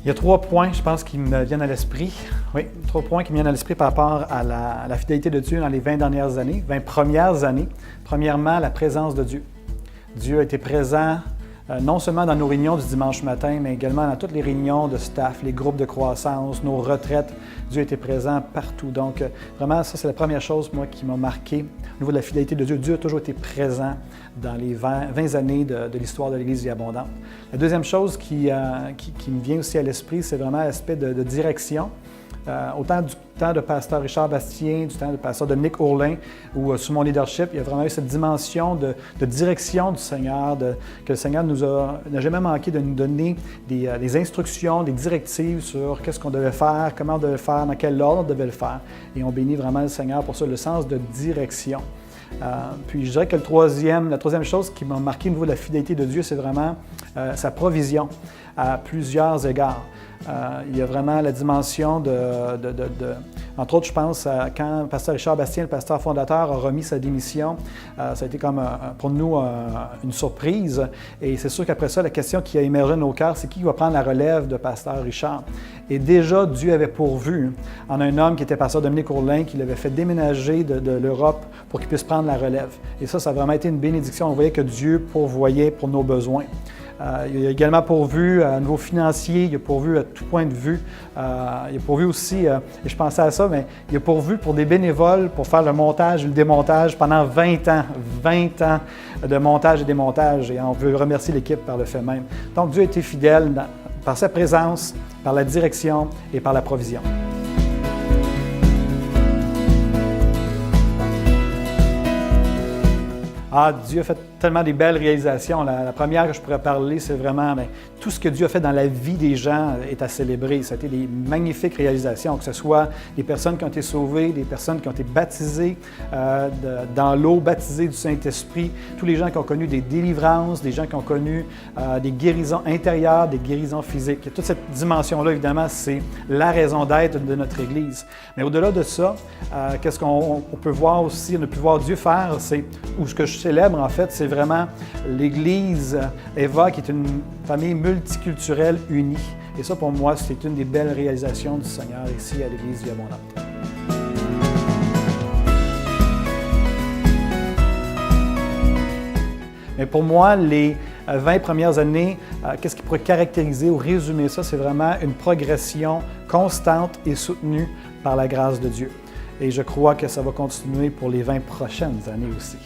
Il y a 3 points, je pense, qui me viennent à l'esprit. Oui, 3 points qui me viennent à l'esprit par rapport à la fidélité de Dieu dans les 20 dernières années, 20 premières années. Premièrement, la présence de Dieu. Dieu a été présent non seulement dans nos réunions du dimanche matin, mais également dans toutes les réunions de staff, les groupes de croissance, nos retraites. Dieu a été présent partout. Donc, vraiment, ça, c'est la première chose, moi, qui m'a marqué au niveau de la fidélité de Dieu. Dieu a toujours été présent dans les 20 années de l'histoire de l'Église Vie Abondante. La deuxième chose qui me vient aussi à l'esprit, c'est vraiment l'aspect de direction. Autant du temps de pasteur Richard Bastien, du temps de pasteur Dominique Ourlin, ou sous mon leadership, il y a vraiment eu cette dimension de direction du Seigneur, que le Seigneur n'a jamais manqué de nous donner des instructions, des directives sur qu'est-ce qu'on devait faire, comment on devait le faire, dans quel ordre on devait le faire. Et on bénit vraiment le Seigneur pour ça, le sens de direction. Puis je dirais que la troisième chose qui m'a marqué au niveau de la fidélité de Dieu, c'est vraiment sa provision à plusieurs égards. Il y a vraiment la dimension entre autres, je pense, quand le pasteur Richard Bastien, le pasteur fondateur, a remis sa démission, ça a été comme pour nous une surprise. Et c'est sûr qu'après ça, la question qui a émergé de nos cœurs, c'est qui va prendre la relève de pasteur Richard? Et déjà, Dieu avait pourvu en un homme qui était pasteur Dominique Ourlin, qui l'avait fait déménager de l'Europe pour qu'il puisse prendre la relève. Et ça a vraiment été une bénédiction. On voyait que Dieu pourvoyait pour nos besoins. Il a également pourvu à niveau financier, il a pourvu à tout point de vue. Il a pourvu aussi, et je pensais à ça, mais il a pourvu pour des bénévoles pour faire le montage et le démontage pendant 20 ans. 20 ans de montage et démontage. Et on veut remercier l'équipe par le fait même. Donc Dieu a été fidèle par sa présence, par la direction et par la provision. Dieu a fait tellement des belles réalisations. La première que je pourrais parler, c'est vraiment tout ce que Dieu a fait dans la vie des gens est à célébrer. Ça a été des magnifiques réalisations, que ce soit des personnes qui ont été sauvées, des personnes qui ont été baptisées dans l'eau, baptisées du Saint-Esprit, tous les gens qui ont connu des délivrances, des gens qui ont connu des guérisons intérieures, des guérisons physiques. Et toute cette dimension-là, évidemment, c'est la raison d'être de notre Église. Mais au-delà de ça, qu'est-ce qu'on peut voir aussi, on a pu voir Dieu faire, ou ce que je célèbre en fait, c'est vraiment l'Église Eva, qui est une famille multiculturelle unie. Et ça, pour moi, c'est une des belles réalisations du Seigneur ici à l'Église Vie Abondante. Mais pour moi, les 20 premières années, qu'est-ce qui pourrait caractériser ou résumer ça? C'est vraiment une progression constante et soutenue par la grâce de Dieu. Et je crois que ça va continuer pour les 20 prochaines années aussi.